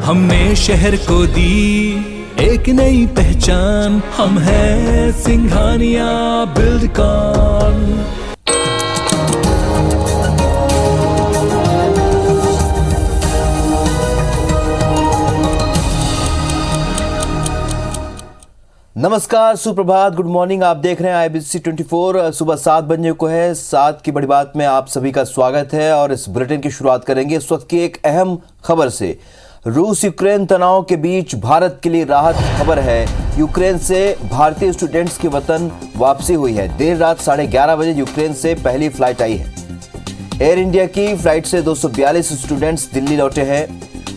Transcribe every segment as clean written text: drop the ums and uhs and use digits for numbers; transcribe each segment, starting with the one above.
हमने शहर को दी एक नई पहचान, हम हैं सिंघानिया बिल्डकॉन। नमस्कार, सुप्रभात, गुड मॉर्निंग। आप देख रहे हैं IBC 24। सुबह 7 बजने को है। 7 की बड़ी बात में आप सभी का स्वागत है और इस बुलेटिन की शुरुआत करेंगे इस वक्त की एक अहम खबर से। रूस यूक्रेन तनाव के बीच भारत के लिए राहत खबर है। यूक्रेन से भारतीय स्टूडेंट्स की वतन वापसी हुई है। देर रात 11:30 बजे यूक्रेन से पहली फ्लाइट आई है। एयर इंडिया की फ्लाइट से 242 स्टूडेंट्स दिल्ली लौटे हैं।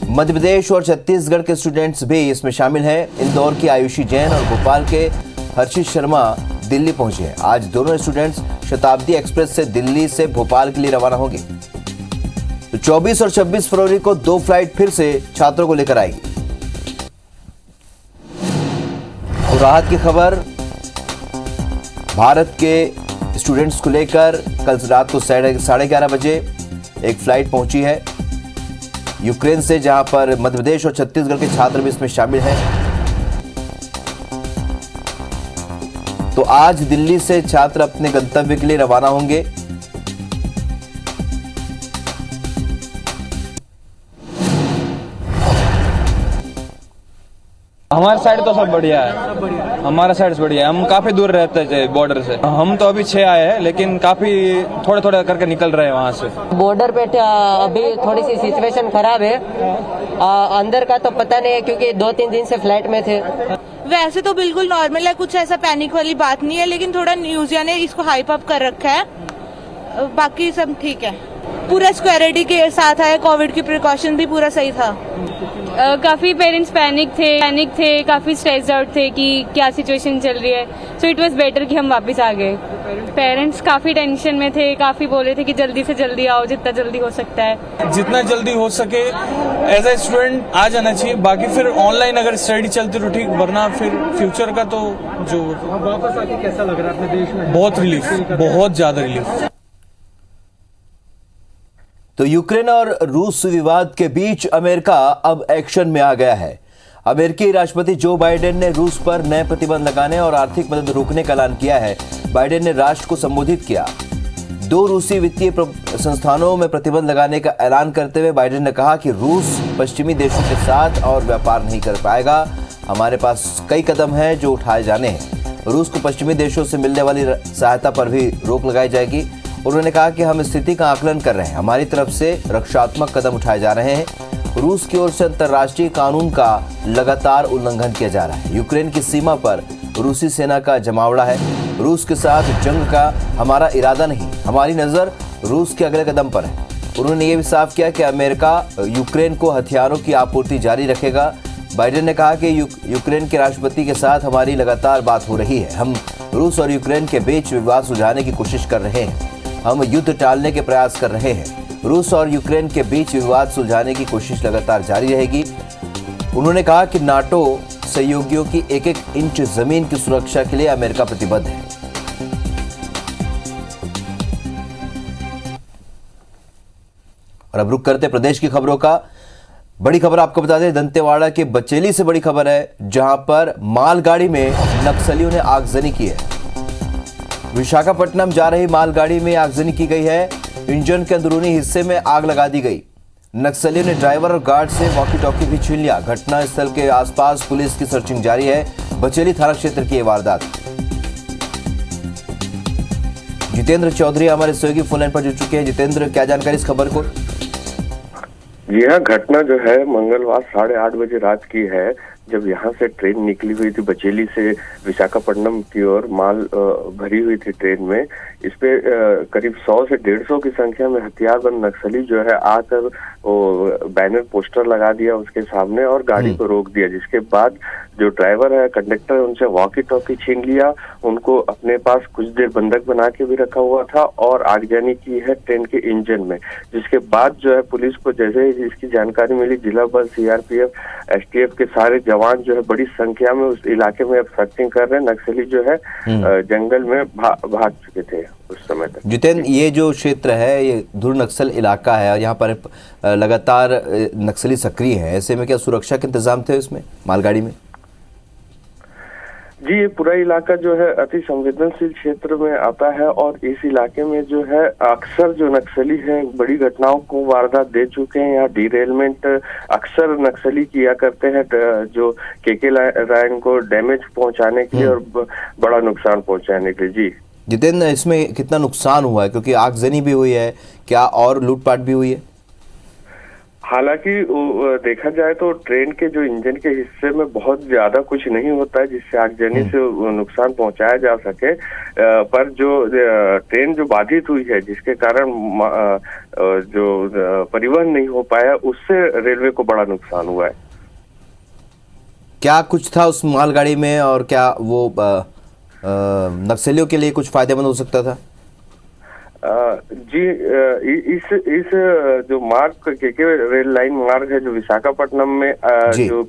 मध्य प्रदेश और छत्तीसगढ़ के स्टूडेंट्स भी इसमें शामिल हैं। इंदौर की आयुषी जैन और भोपाल के हर्षित शर्मा दिल्ली पहुंचे हैं। आज दोनों स्टूडेंट्स शताब्दी एक्सप्रेस से दिल्ली से भोपाल के लिए रवाना होंगे। तो 24 और 26 फरवरी को 2 फ्लाइट फिर से छात्रों को लेकर आएगी। तो राहत की खबर भारत के स्टूडेंट्स को लेकर कल रात को 11:30 बजे एक फ्लाइट पहुंची है यूक्रेन से, जहां पर मध्य प्रदेश और छत्तीसगढ़ के छात्र भी इसमें शामिल हैं। तो आज दिल्ली से छात्र अपने गंतव्य के लिए रवाना होंगे। हमारे साइड तो सब बढ़िया है। हमारा साइड बढ़िया है। हम काफी दूर रहते थे बॉर्डर से। हम तो अभी 6 आए हैं, लेकिन काफी थोड़े थोड़े करके निकल रहे हैं वहाँ से। बॉर्डर पे अभी थोड़ी सी सिचुएशन खराब है। अंदर का तो पता नहीं है, क्योंकि 2-3 दिन से फ्लाइट में थे। वैसे तो बिल्कुल नॉर्मल है, कुछ ऐसा पैनिक वाली बात नहीं है, लेकिन थोड़ा न्यूज़िया ने इसको हाइप अप कर रखा है। बाकी सब ठीक है। पूरा सिक्योरिटी के साथ आया। कोविड की प्रिकॉशन भी पूरा सही था। काफी पेरेंट्स पैनिक थे, काफी स्ट्रेस्ड आउट थे कि क्या सिचुएशन चल रही है। सो इट वाज बेटर कि हम वापस आ गए। पेरेंट्स काफी टेंशन में थे, काफी बोले थे कि जल्दी से जल्दी आओ, जितना जल्दी हो सकता है। जितना जल्दी हो सके एज ए स्टूडेंट आ जाना चाहिए। बाकी फिर ऑनलाइन अगर स्टडी चलती तो ठीक, वरना फिर फ्यूचर का तो जो वापस आके कैसा लग रहा है अपने देश में? बहुत रिलीफ, बहुत ज्यादा रिलीफ। तो यूक्रेन और रूस विवाद के बीच अमेरिका अब एक्शन में आ गया है। अमेरिकी राष्ट्रपति जो बाइडेन ने रूस पर नए प्रतिबंध लगाने और आर्थिक मदद रोकने का ऐलान किया है। बाइडेन ने राष्ट्र को संबोधित किया। 2 रूसी वित्तीय संस्थानों में प्रतिबंध लगाने का ऐलान करते हुए बाइडेन ने कहा कि रूस पश्चिमी देशों के साथ और व्यापार नहीं कर पाएगा। हमारे पास कई कदम हैं जो उठाए जाने हैं। रूस को पश्चिमी देशों से मिलने वाली सहायता पर भी रोक लगाई जाएगी। उन्होंने कहा कि हम स्थिति का आकलन कर रहे हैं। हमारी तरफ से रक्षात्मक कदम उठाए जा रहे हैं। रूस की ओर से अंतर्राष्ट्रीय कानून का लगातार उल्लंघन किया जा रहा है। यूक्रेन की सीमा पर रूसी सेना का जमावड़ा है। रूस के साथ जंग का हमारा इरादा नहीं, हमारी नज़र रूस के अगले कदम पर है। उन्होंने ये भी साफ किया कि अमेरिका यूक्रेन को हथियारों की आपूर्ति जारी रखेगा। बाइडेन ने कहा कि यूक्रेन के राष्ट्रपति के साथ हमारी लगातार बात हो रही है। हम रूस और यूक्रेन के बीच विवाद सुलझाने की कोशिश कर रहे हैं। हम युद्ध टालने के प्रयास कर रहे हैं। रूस और यूक्रेन के बीच विवाद सुलझाने की कोशिश लगातार जारी रहेगी। उन्होंने कहा कि नाटो सहयोगियों की एक इंच जमीन की सुरक्षा के लिए अमेरिका प्रतिबद्ध है। और अब रुक करते प्रदेश की खबरों का। बड़ी खबर आपको बता दें, दंतेवाड़ा के बचेली से बड़ी खबर है, जहां पर मालगाड़ी में नक्सलियों ने आगजनी की है। विशाखापट्टनम जा रही मालगाड़ी में आगजनी की गई है। इंजन के अंदरूनी हिस्से में आग लगा दी गई। नक्सलियों ने ड्राइवर और गार्ड से वॉकी टॉकी भी छीन लिया। घटना स्थल के आसपास पुलिस की सर्चिंग जारी है। बचेली थाना क्षेत्र की यह वारदात। जितेंद्र चौधरी हमारे सहयोगी फोन लाइन पर जुड़ चुके हैं। जितेंद्र, क्या जानकारी इस खबर को? जी हाँ, घटना जो है मंगलवार 8:30 बजे रात की है, जब यहाँ से ट्रेन निकली हुई थी बचेली से विशाखापट्टनम की ओर। माल भरी हुई थी ट्रेन में। इस पे करीब 100 से 150 की संख्या में हथियारबंद नक्सली जो है आकर वो बैनर पोस्टर लगा दिया उसके सामने और गाड़ी को रोक दिया। जिसके बाद जो ड्राइवर है, कंडक्टर है, उनसे वॉकी टॉकी छीन लिया। उनको अपने पास कुछ देर बंधक बना के भी रखा हुआ था और आगजनी की है ट्रेन के इंजन में। जिसके बाद जो है पुलिस को जैसे ही इसकी जानकारी मिली, जिला बल, CRPF, STF के सारे जवान जो है बड़ी संख्या में उस इलाके में अब सर्चिंग कर रहे हैं। नक्सली जो है जंगल में भाग चुके थे उस समय तक। जितेंद्र, ये जो क्षेत्र है ये धुर नक्सल इलाका है और यहाँ पर लगातार नक्सली सक्रिय हैं, ऐसे में क्या सुरक्षा के इंतजाम थे इसमें मालगाड़ी में? जी, ये पूरा इलाका जो है अति संवेदनशील क्षेत्र में आता है और इस इलाके में जो है अक्सर जो नक्सली हैं बड़ी घटनाओं को वारदात दे चुके हैं। यहाँ डिरेलमेंट अक्सर नक्सली किया करते हैं जो केके लाइन को डैमेज पहुंचाने के लिए और बड़ा नुकसान पहुंचाने के लिए। जी जितेंद्र, इसमें कितना नुकसान हुआ है, क्योंकि आगजनी भी हुई है, क्या और लूटपाट भी हुई है? हालांकि देखा जाए तो ट्रेन के जो इंजन के हिस्से में बहुत ज्यादा कुछ नहीं होता है जिससे आगजनी से नुकसान पहुंचाया जा सके, पर जो ट्रेन जो बाधित हुई है जिसके कारण जो परिवहन नहीं हो पाया उससे रेलवे को बड़ा नुकसान हुआ है। क्या कुछ था उस मालगाड़ी में और क्या वो नक्सलियों के लिए कुछ फायदेमंद हो सकता था? जी, इस जो मार्ग केके रेल लाइन मार्ग है जो विशाखापट्टनम में जो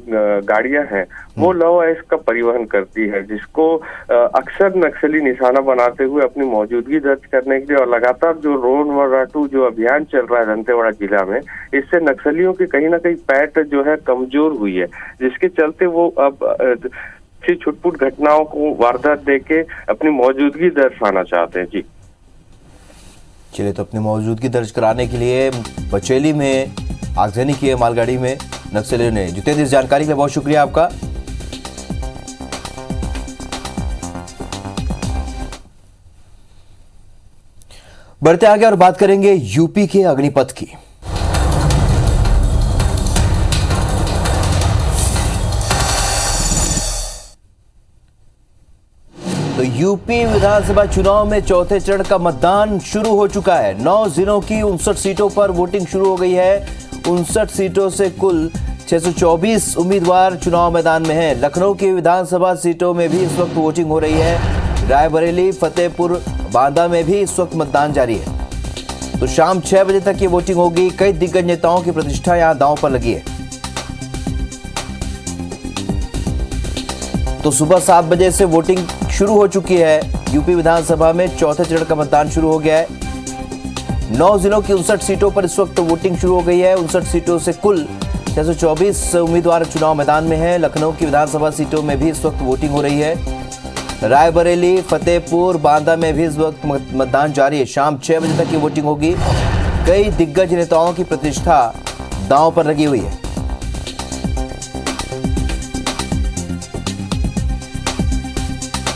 गाड़ियां हैं वो लौह अयस्क का परिवहन करती है, जिसको अक्सर नक्सली निशाना बनाते हुए अपनी मौजूदगी दर्ज करने के लिए और लगातार जो रोड जो अभियान चल रहा है दंतेवाड़ा जिला में, इससे नक्सलियों की कहीं ना कहीं पैठ जो है कमजोर हुई है, जिसके चलते वो अब छुटपुट घटनाओं को वारदात देके अपनी मौजूदगी दर्शाना चाहते हैं। जी चलिए, तो अपनी मौजूदगी दर्ज कराने के लिए बचेली में आगजनी की है मालगाड़ी में नक्सलियों ने। जितेंद्र, इस जानकारी के लिए बहुत शुक्रिया आपका। बढ़ते आगे और बात करेंगे यूपी के अग्निपथ की। तो यूपी विधानसभा चुनाव में चौथे चरण का मतदान शुरू हो चुका है। 9 जिलों की 59 सीटों पर वोटिंग शुरू हो गई है। 59 सीटों से कुल 624 उम्मीदवार चुनाव मैदान में हैं। लखनऊ की विधानसभा सीटों में भी इस वक्त वोटिंग हो रही है। रायबरेली, फतेहपुर, बांदा में भी इस वक्त मतदान जारी है। तो शाम 6 बजे तक ये वोटिंग होगी। कई दिग्गज नेताओं की प्रतिष्ठा यहां दांव पर लगी है। तो सुबह 7 बजे से वोटिंग शुरू हो चुकी है। यूपी विधानसभा में चौथे चरण का मतदान शुरू हो गया है। 9 जिलों की 59 सीटों पर इस वक्त वोटिंग शुरू हो गई है। 59 सीटों से कुल 624 उम्मीदवार चुनाव मैदान में हैं। लखनऊ की विधानसभा सीटों में भी इस वक्त वोटिंग हो रही है। रायबरेली, फतेहपुर, बांदा में भी इस वक्त मतदान जारी है। शाम 6 बजे तक ये वोटिंग होगी। कई दिग्गज नेताओं की प्रतिष्ठा दांव पर लगी हुई है।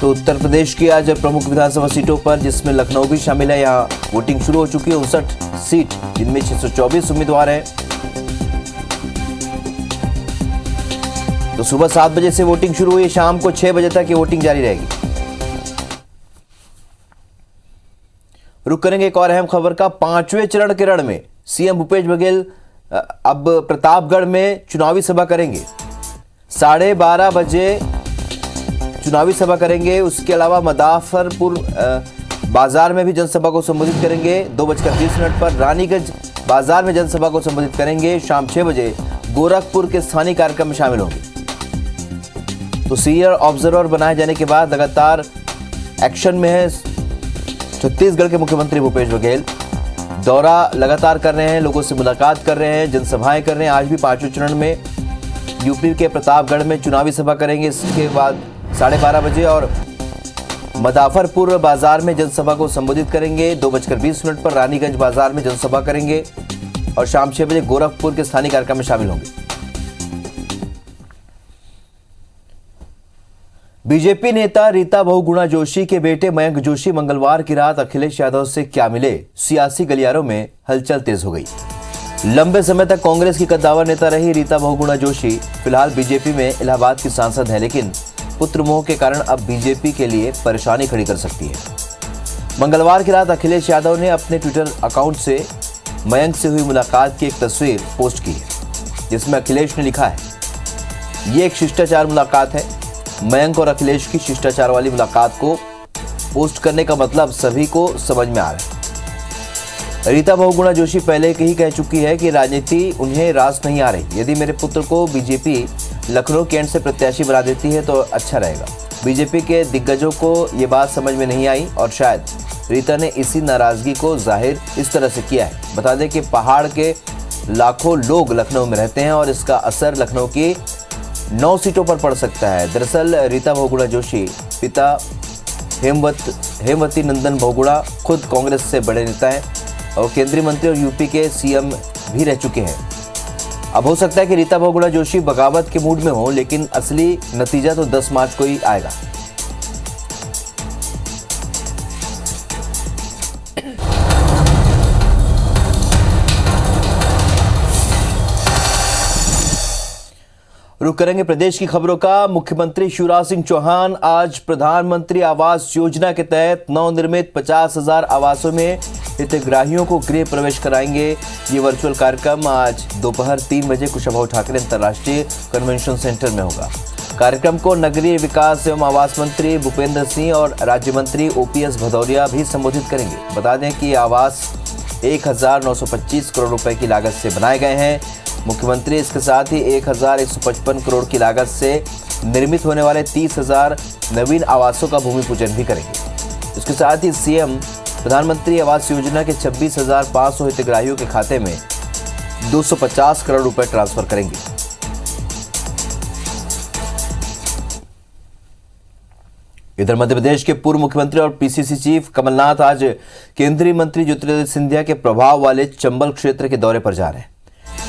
तो उत्तर प्रदेश की आज प्रमुख विधानसभा सीटों पर, जिसमें लखनऊ भी शामिल है, यहाँ वोटिंग शुरू हो चुकी है। 59 सीट जिनमें 624 उम्मीदवार हैं। तो सुबह 7 बजे से वोटिंग शुरू हुई। शाम को 6 बजे तक ये वोटिंग जारी रहेगी। रुक करेंगे एक और अहम खबर का। 5वें चरण के रण में सीएम भूपेश बघेल अब प्रतापगढ़ में चुनावी सभा करेंगे। 12:30 बजे चुनावी सभा करेंगे। उसके अलावा मदाफरपुर बाजार में भी जनसभा को संबोधित करेंगे। 2:20 पर रानीगंज बाजार में जनसभा को संबोधित करेंगे। शाम 6 बजे गोरखपुर के स्थानीय कार्यक्रम में शामिल होंगे। तो सीनियर ऑब्जर्वर बनाए जाने के बाद लगातार एक्शन में है छत्तीसगढ़ के मुख्यमंत्री भूपेश बघेल। दौरा लगातार कर रहे हैं, लोगों से मुलाकात कर रहे हैं, जनसभाएं कर रहे हैं। आज भी 5वें चरण में यूपी के प्रतापगढ़ में चुनावी सभा करेंगे। इसके बाद 12:30 बजे और मदाफरपुर बाजार में जनसभा को संबोधित करेंगे। 2:20 पर रानीगंज बाजार में जनसभा करेंगे और शाम 6 बजे गोरखपुर के स्थानीय कार्यक्रम में शामिल होंगे। बीजेपी नेता रीता बहुगुणा जोशी के बेटे मयंक जोशी मंगलवार की रात अखिलेश यादव से क्या मिले, सियासी गलियारों में हलचल तेज हो गई। लंबे समय तक कांग्रेस की कद्दावर नेता रही रीता बहुगुणा जोशी फिलहाल बीजेपी में इलाहाबाद की सांसद है, लेकिन पुत्र मोह के कारण अब बीजेपी के लिए परेशानी खड़ी कर सकती है। मंगलवार की रात अखिलेश यादव ने अपने ट्विटर अकाउंट से मयंक से हुई मुलाकात की एक तस्वीर पोस्ट की है, जिसमें अखिलेश ने लिखा है, ये एक शिष्टाचार मुलाकात है। मयंक और अखिलेश की शिष्टाचार वाली मुलाकात को पोस्ट करने का मतलब सभी को समझ में आ रहा है। रीता बहुगुणा जोशी पहले ही कह चुकी है कि राजनीति उन्हें रास नहीं आ रही। यदि मेरे पुत्र को बीजेपी लखनऊ कैंट से प्रत्याशी बना देती है तो अच्छा रहेगा। बीजेपी के दिग्गजों को ये बात समझ में नहीं आई और शायद रीता ने इसी नाराजगी को जाहिर इस तरह से किया है। बता दें कि पहाड़ के लाखों लोग लखनऊ में रहते हैं और इसका असर लखनऊ की 9 सीटों पर पड़ सकता है। दरअसल रीता बहुगुणा जोशी पिता हेमवती नंदन बहुगुणा खुद कांग्रेस से बड़े नेता हैं और केंद्रीय मंत्री और यूपी के सीएम भी रह चुके हैं। अब हो सकता है कि रीता बहुगुणा जोशी बगावत के मूड में हो, लेकिन असली नतीजा तो 10 मार्च को ही आएगा। रुक करेंगे प्रदेश की खबरों का। मुख्यमंत्री शिवराज सिंह चौहान आज प्रधानमंत्री आवास योजना के तहत नवनिर्मित 50,000 आवासों में हितग्राहियों को गृह प्रवेश कराएंगे। ये वर्चुअल कार्यक्रम आज दोपहर 3 बजे कुशाभाऊ ठाकरे अंतर्राष्ट्रीय कन्वेंशन सेंटर में होगा। कार्यक्रम को नगरीय विकास एवं आवास मंत्री भूपेंद्र सिंह और राज्य मंत्री ओपीएस भदौरिया भी संबोधित करेंगे। बता दें कि आवास 1,925 करोड़ रुपए की लागत से बनाए गए हैं। मुख्यमंत्री इसके साथ ही 1,155 करोड़ की लागत से निर्मित होने वाले 30,000 नवीन आवासों का भूमि पूजन भी करेंगे। इसके साथ ही सीएम प्रधानमंत्री आवास योजना के 26,500 हितग्राहियों के खाते में 250 करोड़ रुपए ट्रांसफर करेंगे। इधर मध्य प्रदेश के पूर्व मुख्यमंत्री और पीसीसी चीफ कमलनाथ आज केंद्रीय मंत्री ज्योतिरादित्य सिंधिया के प्रभाव वाले चंबल क्षेत्र के दौरे पर जा रहे हैं।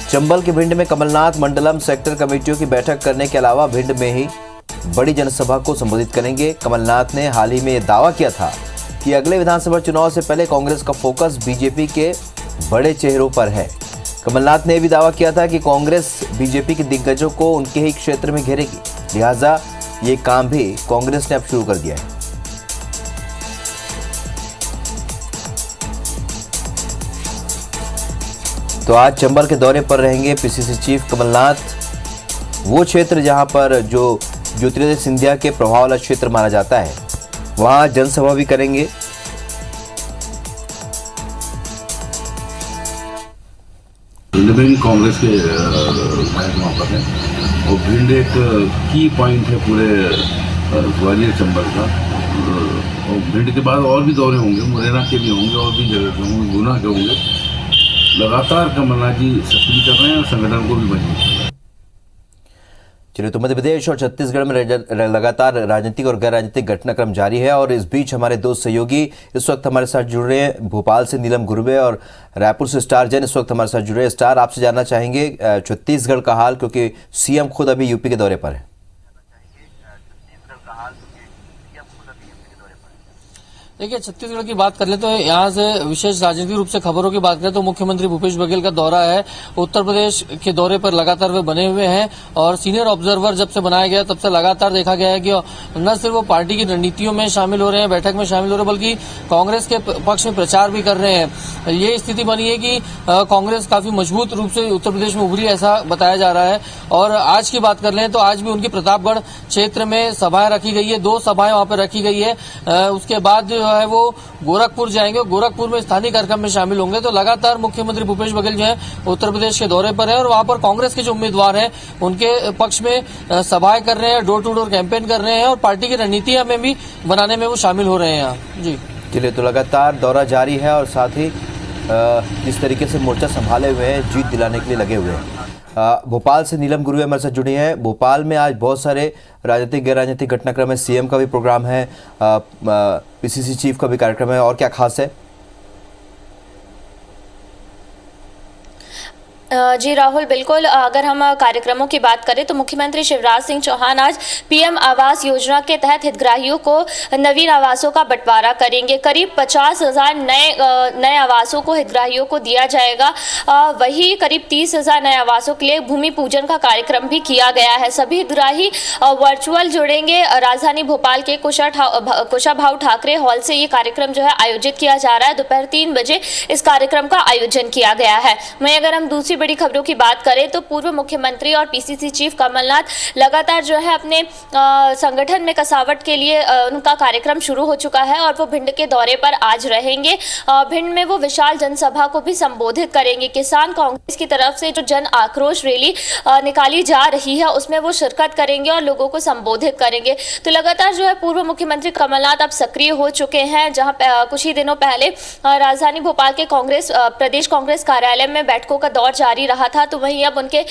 चंबल के भिंड में कमलनाथ मंडलम सेक्टर कमेटियों की बैठक करने के अलावा भिंड में ही बड़ी जनसभा को संबोधित करेंगे। कमलनाथ ने हाल ही में यह दावा किया था कि अगले विधानसभा चुनाव से पहले कांग्रेस का फोकस बीजेपी के बड़े चेहरों पर है। कमलनाथ ने भी दावा किया था कि कांग्रेस बीजेपी के दिग्गजों को उनके ही क्षेत्र में घेरेगी, लिहाजा ये काम भी कांग्रेस ने अब शुरू कर दिया है। तो आज चंबल के दौरे पर रहेंगे पीसीसी चीफ कमलनाथ। वो क्षेत्र जहां पर जो ज्योतिरादित्य सिंधिया के प्रभाव वाला क्षेत्र माना जाता है, वहां जनसभा भी करेंगे। कांग्रेस के वहाँ पर है और भिंड एक की पॉइंट है पूरे ग्वालियर चंबल का। और भिंड के बाद और भी दौरे होंगे, मुरैना के भी होंगे और भी जगह के होंगे, गुना के होंगे। लगातार कमलनाथ जी सक्रिय कर रहे हैं और संगठन को भी मजबूत कर रहे हैं। चलिए, तो मध्य प्रदेश और छत्तीसगढ़ में लगातार राजनीतिक और गैर राजनीतिक घटनाक्रम जारी है और इस बीच हमारे दो सहयोगी इस वक्त हमारे साथ जुड़ रहे हैं। भोपाल से नीलम गुरवे और रायपुर से स्टार जैन इस वक्त हमारे साथ जुड़े हैं। स्टार, आपसे जानना चाहेंगे छत्तीसगढ़ का हाल, क्योंकि सीएम खुद अभी यूपी के दौरे पर है। देखिए, छत्तीसगढ़ की बात कर ले तो यहाँ से विशेष राजनीतिक रूप से खबरों की बात करें तो मुख्यमंत्री भूपेश बघेल का दौरा है। उत्तर प्रदेश के दौरे पर लगातार वे बने हुए हैं और सीनियर ऑब्जर्वर जब से बनाया गया तब से लगातार देखा गया है कि न सिर्फ वो पार्टी की रणनीतियों में शामिल हो रहे हैं, बैठक में शामिल हो रहे हैं, बल्कि कांग्रेस के पक्ष में प्रचार भी कर रहे हैं। ये स्थिति बनी है कि कांग्रेस काफी मजबूत रूप से उत्तर प्रदेश में उभरी, ऐसा बताया जा रहा है। और आज की बात कर लें तो आज भी उनकी प्रतापगढ़ क्षेत्र में सभाएं रखी गई है, 2 सभाएं वहां पर रखी गई है। उसके बाद है वो गोरखपुर जाएंगे, गोरखपुर में स्थानीय कार्यक्रम में शामिल होंगे। तो लगातार मुख्यमंत्री भूपेश बघेल जो है उत्तर प्रदेश के दौरे पर है और वहां पर कांग्रेस के जो उम्मीदवार हैं उनके पक्ष में सभाएं कर रहे हैं, डोर टू डोर कैंपेन कर रहे हैं और पार्टी की रणनीतियां में भी बनाने में वो शामिल हो रहे हैं यहाँ। जी चलिए, तो लगातार दौरा जारी है और साथ ही किस तरीके से मोर्चा संभाले हुए हैं, जीत दिलाने के लिए लगे हुए हैं। भोपाल से नीलम गुरवे हमारे साथ जुड़ी हैं। भोपाल में आज बहुत सारे राजनीतिक गैर राजनीतिक घटनाक्रम है, सीएम का भी प्रोग्राम है, पीसीसी चीफ का भी कार्यक्रम है, और क्या खास है? जी राहुल, बिल्कुल। अगर हम कार्यक्रमों की बात करें तो मुख्यमंत्री शिवराज सिंह चौहान आज पीएम आवास योजना के तहत हितग्राहियों को नवीन आवासों का बंटवारा करेंगे। करीब 50,000 नए आवासों को हितग्राहियों को दिया जाएगा। वही करीब 30,000 नए आवासों के लिए भूमि पूजन का कार्यक्रम भी किया गया है। सभी हितग्राही वर्चुअल जुड़ेंगे। राजधानी भोपाल के कुशाभाऊ ठाकरे हॉल से ये कार्यक्रम जो है आयोजित किया जा रहा है। दोपहर 3 बजे इस कार्यक्रम का आयोजन किया गया है। वहीं अगर हम दूसरी बड़ी खबरों की बात करें तो पूर्व मुख्यमंत्री और पीसीसी चीफ कमलनाथ लगातार जो है अपने संगठन में कसावट के लिए उनका कार्यक्रम शुरू हो चुका है और वो भिंड के दौरे पर आज रहेंगे। भिंड में वो विशाल जनसभा को भी संबोधित करेंगे। किसान कांग्रेस की तरफ से जो जन आक्रोश रैली निकाली जा रही है उसमें वो शिरकत करेंगे और लोगों को संबोधित करेंगे। तो लगातार जो है पूर्व मुख्यमंत्री कमलनाथ अब सक्रिय हो चुके हैं। जहां कुछ ही दिनों पहले राजधानी भोपाल के प्रदेश कांग्रेस कार्यालय में बैठकों का दौर जारी रहा था, तो वहीं अब उनके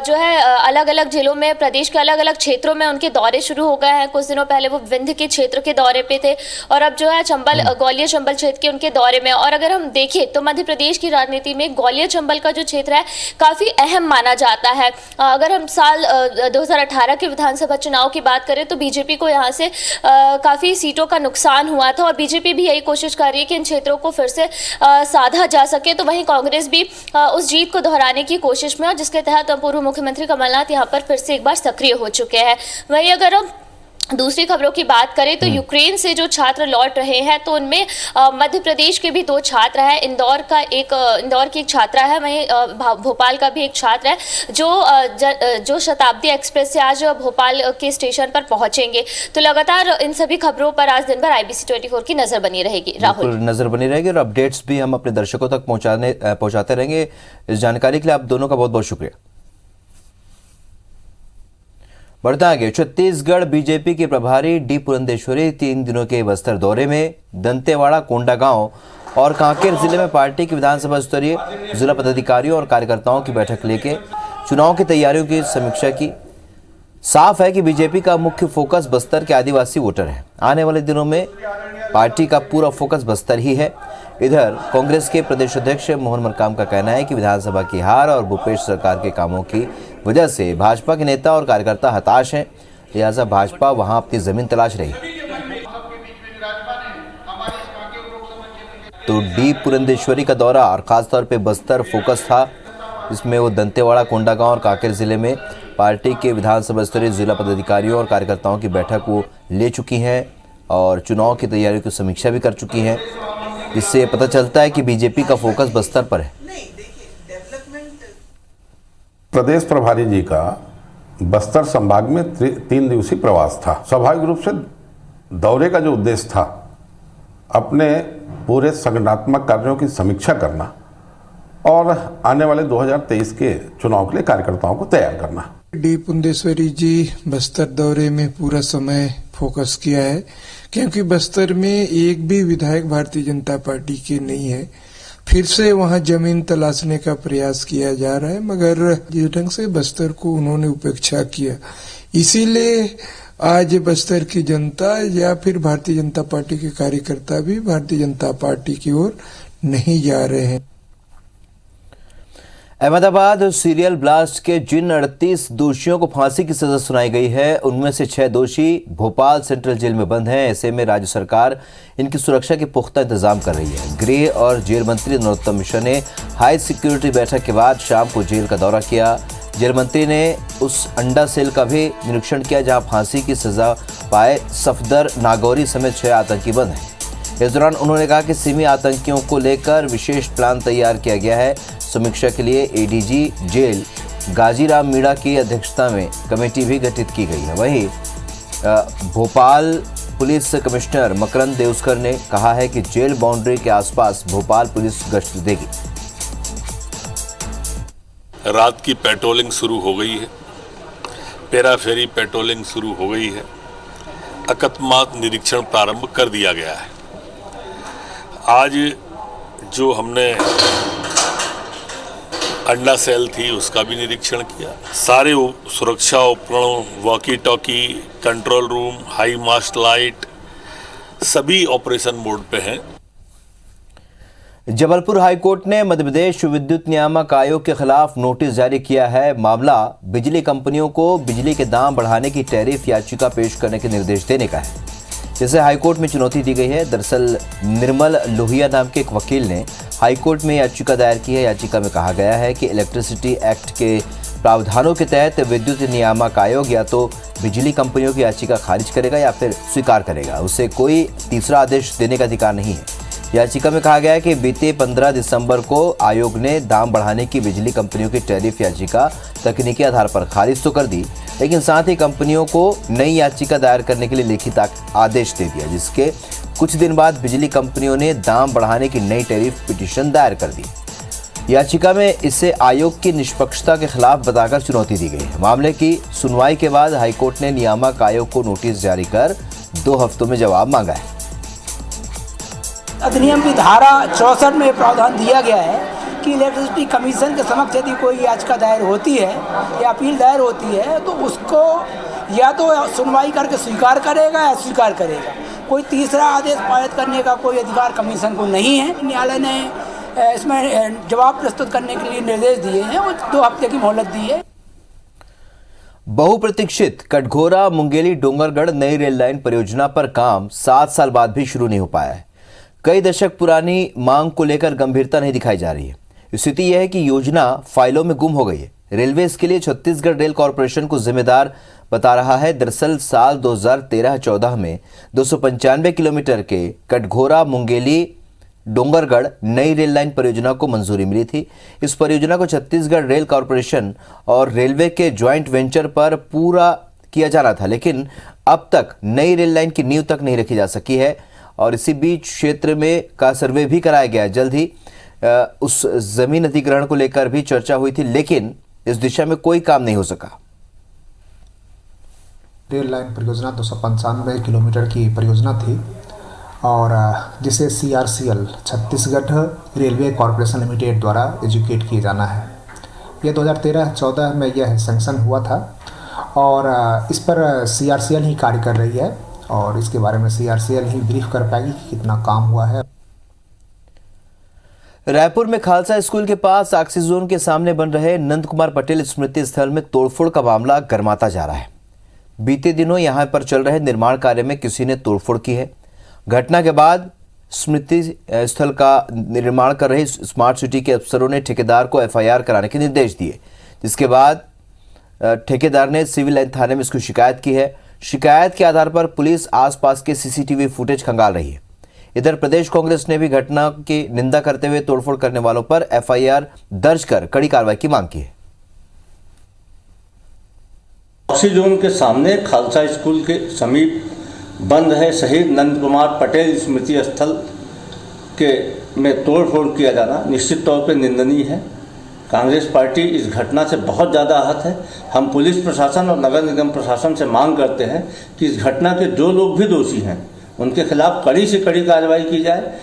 जो है अलग अलग जिलों में, प्रदेश के अलग अलग क्षेत्रों में उनके दौरे शुरू हो गए हैं। कुछ दिनों पहले वो विंध्य के क्षेत्र के दौरे पे थे और अब जो है चंबल, ग्वालियर चंबल क्षेत्र के उनके दौरे में। और अगर हम देखें तो मध्य प्रदेश की राजनीति में ग्वालियर चंबल का जो क्षेत्र है काफी अहम माना जाता है। अगर हम साल 2018 के विधानसभा चुनाव की बात करें तो बीजेपी को यहाँ से काफी सीटों का नुकसान हुआ था और बीजेपी भी यही कोशिश कर रही है कि इन क्षेत्रों को फिर से साधा जा सके। तो वहीं कांग्रेस भी उस जीत को दोहराने की कोशिश में, और जिसके तहत पूर्व मुख्यमंत्री कमलनाथ यहाँ पर फिर से एक बार सक्रिय हो चुके हैं। वहीं अगर हम दूसरी खबरों की बात करें तो यूक्रेन से जो छात्र लौट रहे हैं तो उनमें मध्य प्रदेश के भी 2 छात्र हैं। इंदौर की एक छात्रा है, वहीं भोपाल का भी एक छात्र है जो शताब्दी एक्सप्रेस से आज भोपाल के स्टेशन पर पहुंचेंगे। तो लगातार इन सभी खबरों पर आज दिन भर IBC 24 की नजर बनी रहेगी। राहुल, नजर बनी रहेगी और अपडेट्स भी हम अपने दर्शकों तक पहुंचाते रहेंगे। इस जानकारी के लिए आप दोनों का बहुत बहुत शुक्रिया। बढ़ते आगे, छत्तीसगढ़ बीजेपी के प्रभारी डी पुरंदेश्वरी 3 दिनों के बस्तर दौरे में दंतेवाड़ा, कोंडागांव और कांकेर जिले में पार्टी की विधानसभा स्तरीय जिला पदाधिकारियों और कार्यकर्ताओं की बैठक लेके चुनाव की तैयारियों की समीक्षा की। साफ है कि बीजेपी का मुख्य फोकस बस्तर के आदिवासी वोटर है। आने वाले दिनों में पार्टी का पूरा फोकस बस्तर ही है। इधर कांग्रेस के प्रदेश अध्यक्ष मोहन मरकाम का कहना है कि विधानसभा की हार और भूपेश सरकार के कामों की वजह से भाजपा के नेता और कार्यकर्ता हताश हैं, लिहाजा भाजपा वहां अपनी जमीन तलाश रही। तो डी पुरंदेश्वरी का दौरा और खासतौर पे बस्तर फोकस था, इसमें वो दंतेवाड़ा, कोंडागांव और कांकेर जिले में पार्टी के विधानसभा स्तरीय जिला पदाधिकारियों और कार्यकर्ताओं की बैठक वो ले चुकी हैं और चुनाव की तैयारियों की समीक्षा भी कर चुकी हैं। इससे पता चलता है कि बीजेपी का फोकस बस्तर पर है। प्रदेश प्रभारी जी का बस्तर संभाग में 3 दिवसीय प्रवास था। स्वाभाविक रूप से दौरे का जो उद्देश्य था, अपने पूरे संगठनात्मक कार्यों की समीक्षा करना और आने वाले 2023 के चुनाव के लिए कार्यकर्ताओं को तैयार करना। डी पुरंदेश्वरी जी बस्तर दौरे में पूरा समय फोकस किया है, क्योंकि बस्तर में एक भी विधायक भारतीय जनता पार्टी के नहीं है। फिर से वहां जमीन तलाशने का प्रयास किया जा रहा है, मगर जिस ढंग से बस्तर को उन्होंने उपेक्षा किया, इसीलिए आज बस्तर की जनता या फिर भारतीय जनता पार्टी के कार्यकर्ता भी भारतीय जनता पार्टी की ओर नहीं जा रहे हैं। अहमदाबाद सीरियल ब्लास्ट के जिन 38 दोषियों को फांसी की सजा सुनाई गई है, उनमें से 6 दोषी भोपाल सेंट्रल जेल में बंद हैं। ऐसे में राज्य सरकार इनकी सुरक्षा के पुख्ता इंतजाम कर रही है। गृह और जेल मंत्री नरोत्तम मिश्रा ने हाई सिक्योरिटी बैठक के बाद शाम को जेल का दौरा किया। जेल मंत्री ने उस अंडा सेल का भी निरीक्षण किया जहां फांसी की सजा पाए सफदर, नागौरी समेत 6 आतंकी बंद हैं। इस दौरान उन्होंने कहा कि सिमी आतंकियों को लेकर विशेष प्लान तैयार किया गया है। समीक्षा के लिए एडीजी जेल गाजीराम मीणा की अध्यक्षता में कमेटी भी गठित की गई है। वहीं भोपाल पुलिस कमिश्नर मकरंद देउस्कर ने कहा है कि जेल बाउंड्री के आसपास भोपाल पुलिस गश्त देगी। रात की पेट्रोलिंग शुरू हो गई है, पेराफेरी पेट्रोलिंग शुरू हो गई है, अकस्मात निरीक्षण प्रारंभ कर दिया गया है। आज जो हमने अंडा सेल थी उसका भी निरीक्षण किया। सारे सुरक्षा उपकरणों, walkie talkie, control room, high mast light सभी ऑपरेशन मोड पे हैं। जबलपुर हाईकोर्ट ने मध्य प्रदेश विद्युत नियामक आयोग के खिलाफ नोटिस जारी किया है। मामला बिजली कंपनियों को बिजली के दाम बढ़ाने की टैरिफ याचिका पेश करने के निर्देश देने का है, जिसे हाईकोर्ट में चुनौती दी गई है। दरअसल निर्मल लोहिया नाम के एक वकील ने हाईकोर्ट में याचिका दायर की है। याचिका में कहा गया है कि इलेक्ट्रिसिटी एक्ट के प्रावधानों के तहत विद्युत नियामक आयोग या तो बिजली कंपनियों की याचिका खारिज करेगा या फिर स्वीकार करेगा। उसे कोई तीसरा आदेश देने का अधिकार नहीं है। याचिका में कहा गया है कि बीते 15 दिसंबर को आयोग ने दाम बढ़ाने की बिजली कंपनियों की टैरिफ याचिका तकनीकी आधार पर खारिज तो कर दी, लेकिन साथ ही कंपनियों को नई याचिका दायर करने के लिए लिखित आदेश दे दिया, जिसके कुछ दिन बाद बिजली कंपनियों ने दाम बढ़ाने की नई टैरिफ पिटीशन दायर कर दी। याचिका में इसे आयोग की निष्पक्षता के खिलाफ बताकर चुनौती दी गई है। मामले की सुनवाई के बाद हाईकोर्ट ने नियामक आयोग को नोटिस जारी कर 2 हफ्तों में जवाब मांगा है। अधिनियम की धारा 64 में प्रावधान दिया गया है कि इलेक्ट्रिसिटी कमीशन के समक्ष यदि कोई याचिका दायर होती है या अपील दायर होती है तो उसको या तो सुनवाई करके स्वीकार करेगा या स्वीकार करेगा। कोई तीसरा आदेश पारित करने का कोई अधिकार कमीशन को नहीं है। न्यायालय ने इसमें जवाब प्रस्तुत करने के लिए निर्देश दिए हैं और 2 हफ्ते की मोहलत दी है। बहुप्रतीक्षित कटघोरा मुंगेली डोंगरगढ़ नई रेल लाइन परियोजना पर काम 7 साल बाद भी शुरू नहीं हो पाया है। कई दशक पुरानी मांग को लेकर गंभीरता नहीं दिखाई जा रही है। स्थिति यह है कि योजना फाइलों में गुम हो गई है। रेलवे इसके लिए छत्तीसगढ़ रेल कॉरपोरेशन को जिम्मेदार बता रहा है। दरअसल साल 2013-14 में 295 किलोमीटर के कटघोरा मुंगेली डोंगरगढ़ नई रेल लाइन परियोजना को मंजूरी मिली थी। इस परियोजना को छत्तीसगढ़ रेल कॉरपोरेशन और रेलवे के ज्वाइंट वेंचर पर पूरा किया जाना था, लेकिन अब तक नई रेल लाइन की नींव तक नहीं रखी जा सकी है और इसी बीच क्षेत्र में का सर्वे भी कराया गया। जल्द ही उस जमीन अधिग्रहण को लेकर भी चर्चा हुई थी, लेकिन इस दिशा में कोई काम नहीं हो सका। रेल लाइन परियोजना 295 किलोमीटर की परियोजना थी और जिसे CRCL Chhattisgarh railway corporation limited द्वारा एजुकेट किए जाना है। ये 2013-14 में यह सैंक्शन हुआ था और इस पर CRCL ही कार्य कर रही है और इसके बारे में CRCL ही ब्रीफ कर पाएगी कि कितना काम हुआ है। रायपुर में खालसा स्कूल के पास ऑक्सीजन जोन के सामने बन रहे नंद कुमार पटेल स्मृति स्थल में तोड़फोड़ का मामला गर्माता जा रहा है। बीते दिनों यहां पर चल रहे निर्माण कार्य में किसी ने तोड़फोड़ की है। घटना के बाद स्मृति स्थल का निर्माण कर रहे स्मार्ट सिटी के अफसरों ने ठेकेदार को FIR कराने के निर्देश दिए, जिसके बाद ठेकेदार ने सिविल लाइन थाने में इसकी शिकायत की है। शिकायत के आधार पर पुलिस आसपास के CCTV फुटेज खंगाल रही है। इधर प्रदेश कांग्रेस ने भी घटना की निंदा करते हुए तोड़फोड़ करने वालों पर FIR दर्ज कर कड़ी कार्रवाई की मांग की है। ऑक्सीजोन के सामने खालसा स्कूल के समीप बंद है शहीद नंद कुमार पटेल स्मृति स्थल के में तोड़फोड़ किया जाना निश्चित तौर पर निंदनीय है। कांग्रेस पार्टी इस घटना से बहुत ज़्यादा आहत है। हम पुलिस प्रशासन और नगर निगम प्रशासन से मांग करते हैं कि इस घटना के जो लोग भी दोषी हैं उनके खिलाफ कड़ी से कड़ी कार्रवाई की जाए।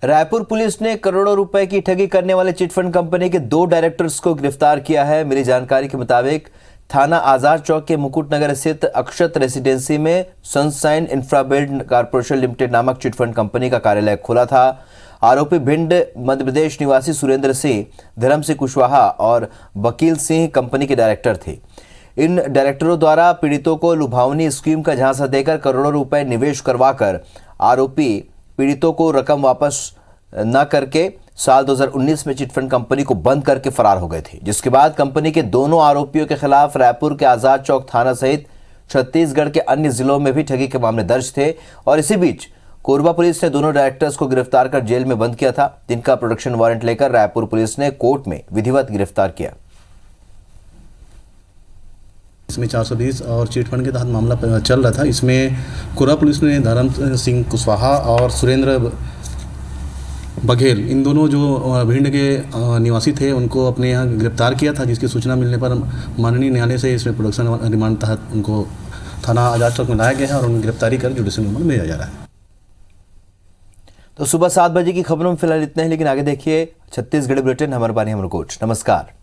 रायपुर पुलिस ने करोड़ों रुपए की ठगी करने वाले चिटफंड कंपनी के 2 डायरेक्टर्स को गिरफ्तार किया है। मिली जानकारी के मुताबिक थाना आजाद चौक के मुकुट नगर स्थित अक्षत रेसिडेंसी में सनशाइन इंफ्राबिल्ड कॉर्पोरेशन लिमिटेड नामक चिटफंड कंपनी का कार्यालय खोला था। आरोपी भिंड मध्य प्रदेश निवासी सुरेंद्र सिंह, धर्म सिंह कुशवाहा और वकील सिंह कंपनी के डायरेक्टर थे। इन डायरेक्टरों द्वारा पीड़ितों को लुभावनी स्कीम का झांसा देकर करोड़ों रुपए निवेश करवाकर आरोपी पीड़ितों को रकम वापस न करके साल 2019 में चिटफंड कंपनी को बंद करके फरार हो गए थे, जिसके बाद कंपनी के दोनों आरोपियों के खिलाफ रायपुर के आजाद चौक थाना सहित छत्तीसगढ़ के अन्य जिलों में भी ठगी के मामले दर्ज थे। और इसी बीच कोरबा पुलिस ने दोनों डायरेक्टर्स को गिरफ्तार कर जेल में बंद किया था, जिनका प्रोडक्शन वारंट लेकर रायपुर पुलिस ने कोर्ट में विधिवत गिरफ्तार किया। इसमें 420 और चिटफंड के तहत मामला चल रहा था। इसमें कोरबा पुलिस ने धर्म सिंह कुशवाहा और सुरेंद्र बघेल, इन दोनों जो भिंड के निवासी थे, उनको अपने यहाँ गिरफ्तार किया था, जिसकी सूचना मिलने पर माननीय न्यायालय से इसमें प्रोडक्शन रिमांड तहत उनको थाना आजाद चौक में लाया गया है और उनकी गिरफ्तारी कर जुडिशियल रिमांड भेजा जा रहा है। तो सुबह 7 बजे की खबरों में फिलहाल इतना ही, लेकिन आगे देखिए छत्तीसगढ़ बुलेटिन। हमारे बारे हम कोच। नमस्कार।